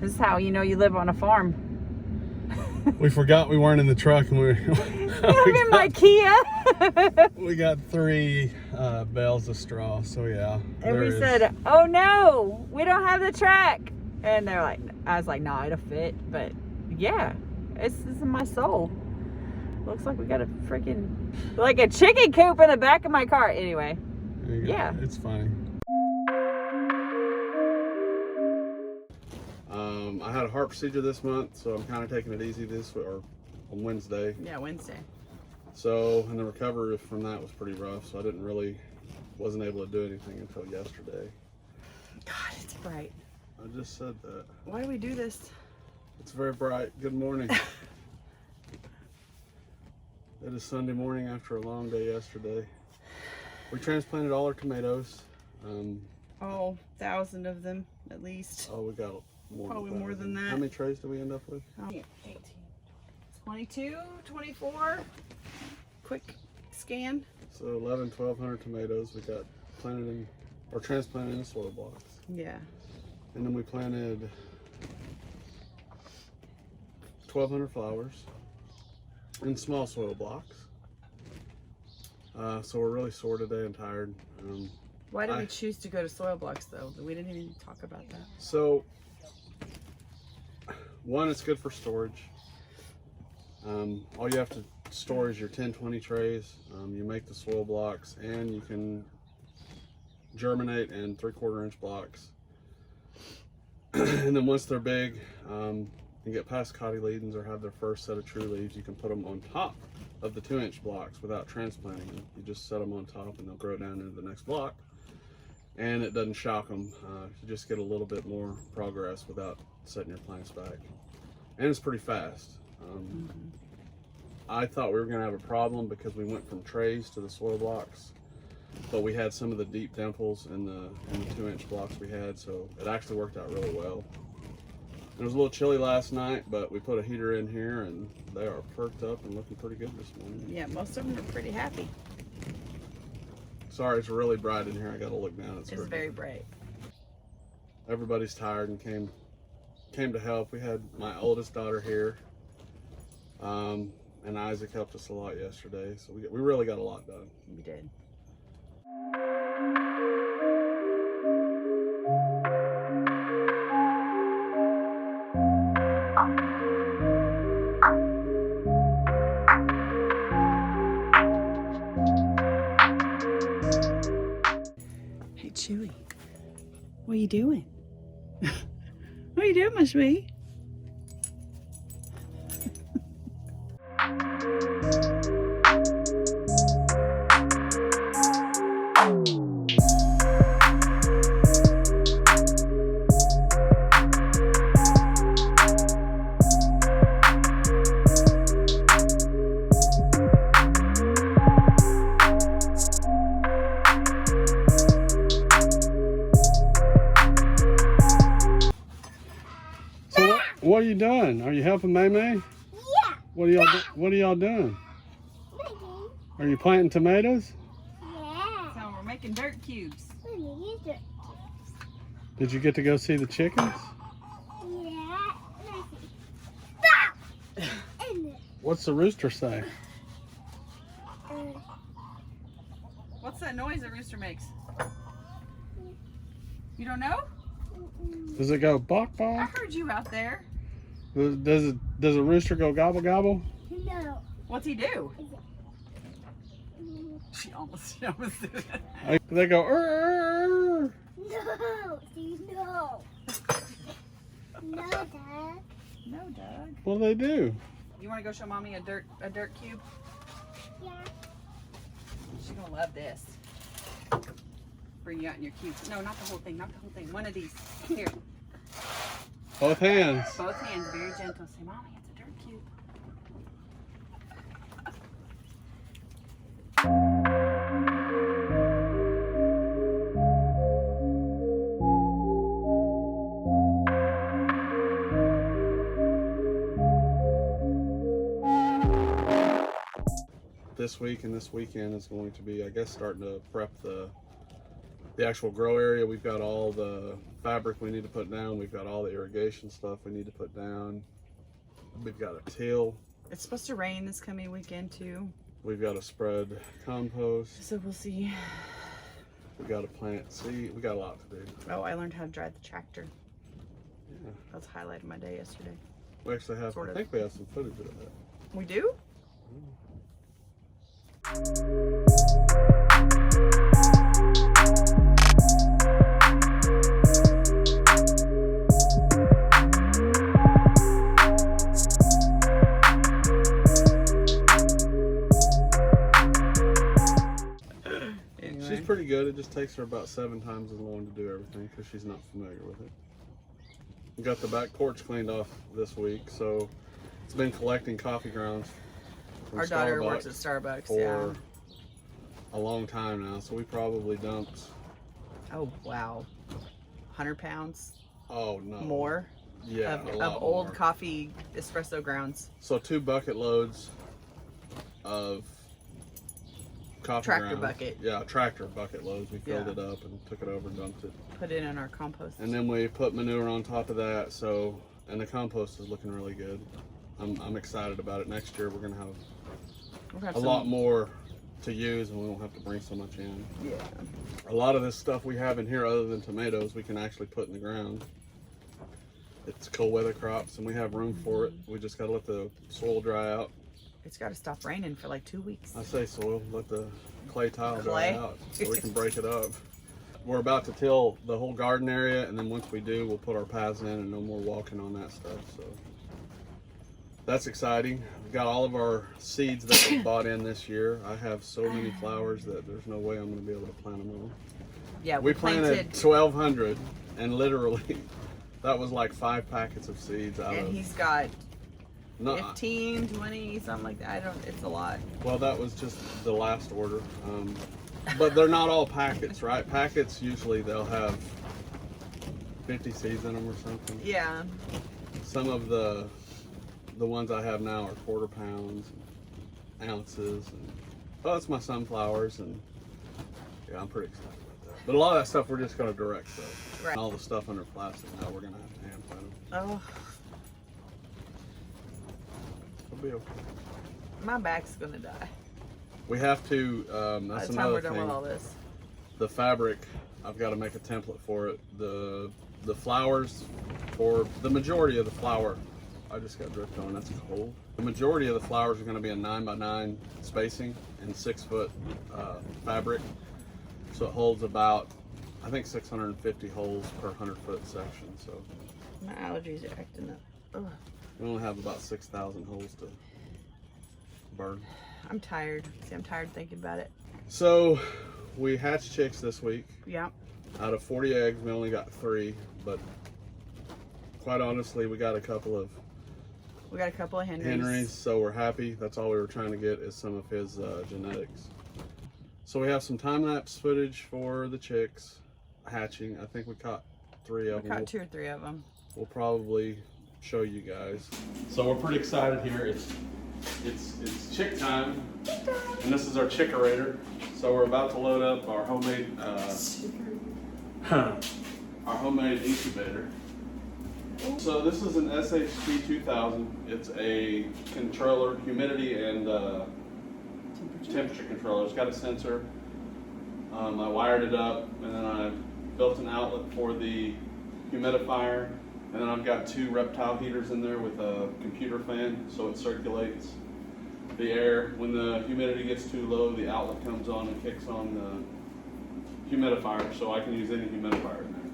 This is how you know you live on a farm. We forgot we weren't in the truck, and I'm in my Kia. we got 3 bales of straw, so yeah. And we said, oh no, we don't have the track. And they're like, I was like, no, it'll fit. But yeah, this is my soul. Looks like we got a freaking, like a chicken coop in the back of my car. Anyway, yeah. It's funny. I had a heart procedure this month, so I'm kind of taking it easy on Wednesday. Yeah, Wednesday. So, and the recovery from that was pretty rough, so I wasn't able to do anything until yesterday. God, it's bright. I just said that. Why do we do this? It's very bright. Good morning. It is Sunday morning after a long day yesterday. We transplanted all our tomatoes. Oh, 1,000 of them at least. Oh, we got probably more than that. How many trays did we end up with? 18, 22, 24. Quick scan. So 1,200 tomatoes we got planted in, or transplanted in soil blocks. Yeah. And then we planted 1,200 flowers in small soil blocks. So we're really sore today and tired. Why did we choose to go to soil blocks though? We didn't even talk about that. So, one, it's good for storage. All you have to store is your 10-20 trays. You make the soil blocks, and you can germinate in 3/4 inch blocks. And then once they're big, and get past cotyledons or have their first set of true leaves, you can put them on top of the 2-inch blocks without transplanting them. You just set them on top, and they'll grow down into the next block. And it doesn't shock them. You just get a little bit more progress without setting your plants back. And it's pretty fast. I thought we were going to have a problem because we went from trays to the soil blocks, but we had some of the deep dimples in the 2-inch blocks we had, so it actually worked out really well. It was a little chilly last night, but we put a heater in here and they are perked up and looking pretty good this morning. Yeah, most of them are pretty happy. Sorry, it's really bright in here. I gotta look down. It's very bright. Everybody's tired and came to help. We had my oldest daughter here, and Isaac helped us a lot yesterday. So we really got a lot done. We did. Chewy, what are you doing? What are you doing, my sweetie? What are you doing? Are you helping Maymay? Yeah. What are y'all doing? Are you planting tomatoes? Yeah. So we're making dirt cubes. Did you get to go see the chickens? Yeah. What's the rooster say? What's that noise a rooster makes? You don't know? Does it go bok I bok? heard you out there. Does a rooster go gobble gobble? No. What's he do? She almost did it. They go "Arr!" No. See, no. No, Dad. No, Doug. What do they do? You want to go show Mommy a dirt cube? Yeah. She's gonna love this. Bring you out in your cube. No, not the whole thing. Not the whole thing. One of these. Here. Both hands. Both hands, very gentle. Say, Mommy, it's a dirt cube. This week and this weekend is going to be, I guess, starting to prep the the actual grow area, we've got all the fabric we need to put down. We've got all the irrigation stuff we need to put down. We've got a till. It's supposed to rain this coming weekend too. We've got to spread compost. So we'll see. We got to plant seed. We got a lot to do. Oh, I learned how to drive the tractor. Yeah. That's highlighted my day yesterday. We actually have, Sort I of. think we have some footage of that. We do? She's pretty good. It just takes her about 7 times as long to do everything because she's not familiar with it. We got the back porch cleaned off this week, so it's been collecting coffee grounds from Our daughter Starbucks works at Starbucks, for yeah. a long time now. So we probably dumped. Oh, wow. 100 pounds Oh no. more Yeah, a lot of old more. coffee espresso grounds. So 2 bucket loads of coffee Tractor grounds. bucket. Yeah, tractor bucket loads. We filled Yeah. it up and took it over and dumped it. Put it in our compost. And then we put manure on top of that. So, and the compost is looking really good. I'm excited about it. Next year we're gonna have We'll have a lot more to use, and we won't have to bring so much in. Yeah. A lot of this stuff we have in here, other than tomatoes, we can actually put in the ground. It's cold weather crops, and we have room for it. We just gotta let the soil dry out. It's got to stop raining for like 2 weeks. I say soil, let the clay tile Clay? dry out so we can break it up. We're about to till the whole garden area, and then once we do, we'll put our paths in and no more walking on that stuff. So that's exciting. We've got all of our seeds that we bought in this year. I have so many flowers that there's no way I'm going to be able to plant them all. Yeah, We planted 1,200, and literally that was like 5 packets of seeds out and of. he's got No, 15, 20, something like that. It's a lot. well, that was just the last order. But they're not all packets, right? Packets usually they'll have 50 seeds in them or something. Yeah. Some of the ones I have now are quarter pounds, and ounces, and oh, that's my sunflowers, and yeah, I'm pretty excited about that. But a lot of that stuff we're just gonna direct though. Right. And all the stuff under plastic now we're gonna have to hand plant them. Oh, It'll be okay. my back's gonna die. We have to. By That's the time we're another done thing. with all this. The fabric, I've got to make a template for it. The flowers, for the majority of the flower, I just got dripped on. That's cold. The majority of the flowers are going to be a 9x9 spacing and 6-foot fabric, so it holds about, I think, 650 holes per 100-foot section. So My allergies are acting up. Ugh. we only have about 6,000 holes to burn. I'm tired. See, I'm tired thinking about it. So we hatched chicks this week. Yeah. Out of 40 eggs, we only got 3, but quite honestly, we got a couple of We got a couple of Henrys, so we're happy. That's all we were trying to get is some of his genetics. So we have some time-lapse footage for the chicks hatching. I think we caught 3 of We them. caught 2 or 3 of them. We'll probably show you guys. So we're pretty excited here. It's chick time, and this is our chickerator. So we're about to load up our homemade incubator. So this is an SHP 2000. It's a controller, humidity and temperature controller. It's got a sensor. I wired it up, and then I built an outlet for the humidifier, and then I've got 2 reptile heaters in there with a computer fan, so it circulates the air. When the humidity gets too low, the outlet comes on and kicks on the humidifier, so I can use any humidifier in there.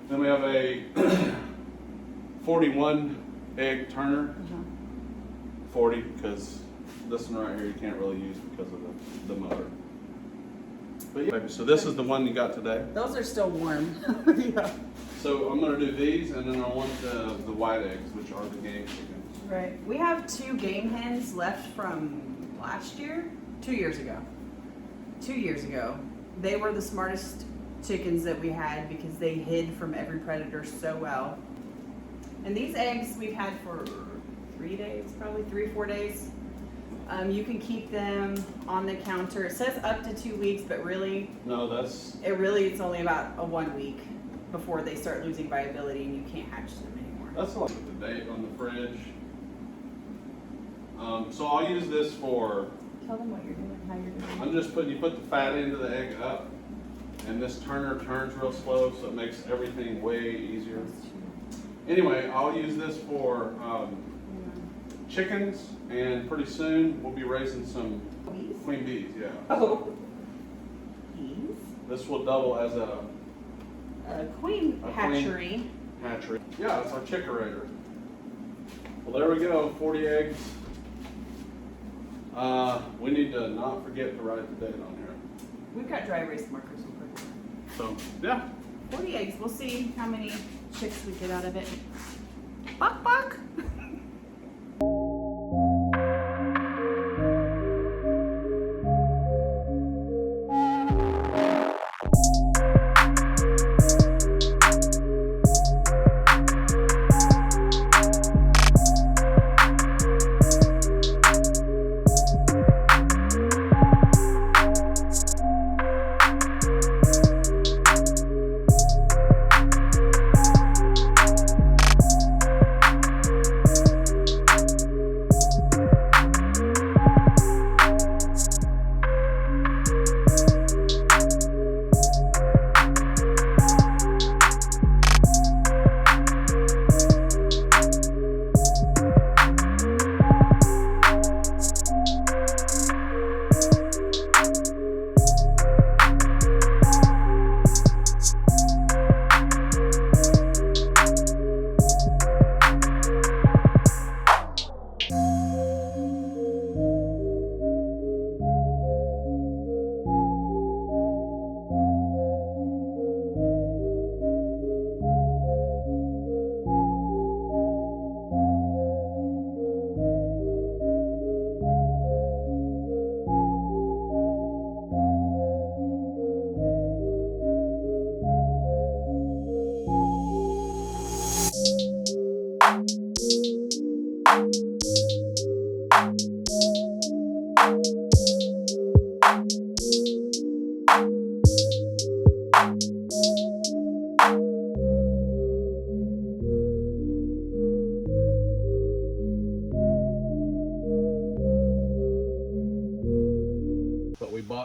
Then we have a 41 egg turner. 40, because this one right here you can't really use because of the motor. But yeah, so this is the one you got today. Those are still warm. Yeah. So I'm gonna do these, and then I want the white eggs, which are the game chickens. Right. We have 2 game hens left from last year, 2 years ago. 2 years ago. They were the smartest chickens that we had because they hid from every predator so well. And these eggs we've had for 3 days, probably 3 or 4 days. You can keep them on the counter. It says up to 2 weeks, but really, No, that's it's only about a 1 week before they start losing viability and you can't hatch them anymore. that's like the date on the fridge. So I'll use this for. Tell them what you're doing, how you're doing. I'm just putting. You put the fat end of the egg up, and this turner turns real slow, so it makes everything way easier. Anyway, I'll use this for chickens, and pretty soon we'll be raising some Bees? queen bees. Yeah. Oh. Bees? This will double as a Queen A hatchery. hatchery. Yeah, it's our chickerator. Well, there we go. 40 eggs. We need to not forget to write the date on here. We've got dry erase markers. So yeah. 40 eggs. We'll see how many chicks we get out of it. Bok bok.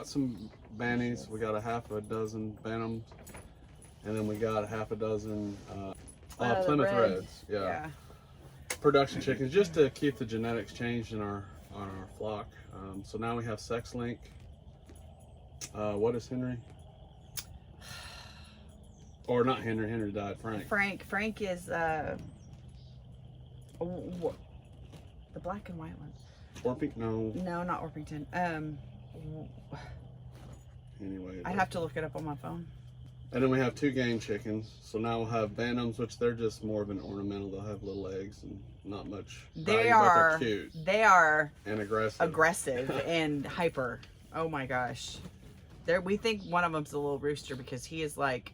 Some bannies. We got a half a dozen bantams, and then we got a half a dozen Plymouth Reds. Yeah. Production chickens, just to keep the genetics changed in on our flock. So now we have sex link. What is Henry? Or not Henry. Henry died. Frank is the black and white one. No, not Orpington. Anyway, I have to look it up on my phone. And then we have 2 game chickens. So now we'll have bantams, which they're just more of an ornamental. They'll have little eggs and not much value, but they're cute. They are and aggressive and hyper. Oh my gosh. We think one of them's a little rooster because he is like,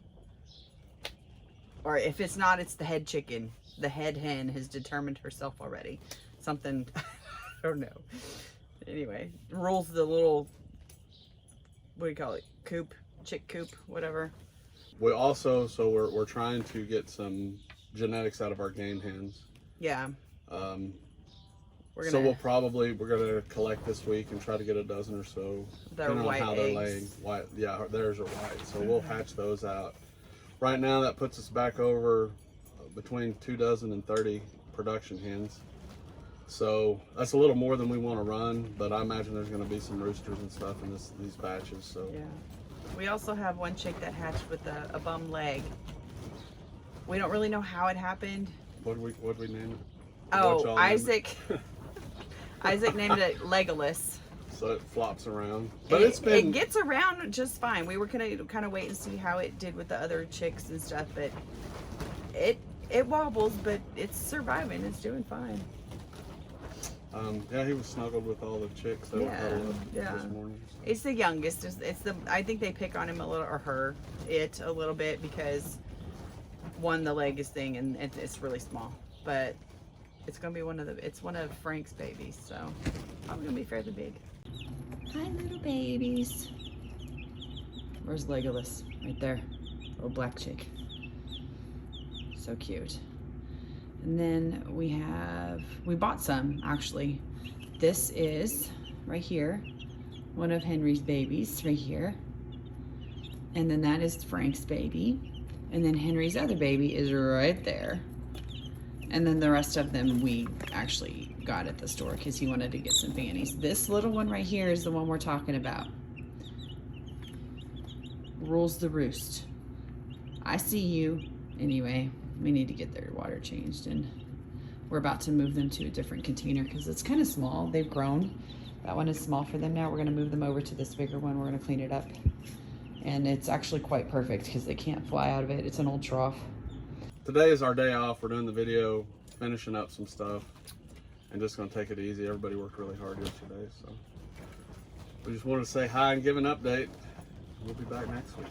or if it's not, it's the head chicken. The head hen has determined herself already. Something, I don't know. Anyway, rules the little, what do you call it? Coop, chick coop, whatever. We also, so we're trying to get some genetics out of our game hens. Yeah. We're gonna collect this week and try to get a dozen or so. Depending on how they're laying. White, yeah, theirs are white. So we'll hatch those out. Right now, that puts us back over between 2 dozen and 30 production hens. So that's a little more than we want to run, but I imagine there's going to be some roosters and stuff in these batches. So yeah, we also have one chick that hatched with a bum leg. We don't really know how it happened. What'd we name it? Oh, Isaac. Isaac named it Legolas. So it flops around, but it gets around just fine. We were gonna kind of wait and see how it did with the other chicks and stuff, but it wobbles, but it's surviving. It's doing fine. Yeah, he was snuggled with all the chicks that were huddled up this morning. So. It's the youngest. I think they pick on him a little, or her, a little bit because one, the leg is thing, and it's really small. But It's gonna be it's one of Frank's babies, so probably gonna be fairly big. Hi, little babies. Where's Legolas? Right there, little black chick. So cute. And then we bought some actually. This is right here, one of Henry's babies right here. And then that is Frank's baby. And then Henry's other baby is right there. And then the rest of them we actually got at the store because he wanted to get some fannies. This little one right here is the one we're talking about. Rules the roost. I see you. Anyway, we need to get their water changed, and we're about to move them to a different container because it's kind of small. They've grown. That one is small for them now. We're gonna move them over to this bigger one. We're gonna clean it up. And it's actually quite perfect because they can't fly out of it. It's an old trough. Today is our day off. We're doing the video, finishing up some stuff, and just gonna take it easy. Everybody worked really hard yesterday, so we just wanted to say hi and give an update. We'll be back next week.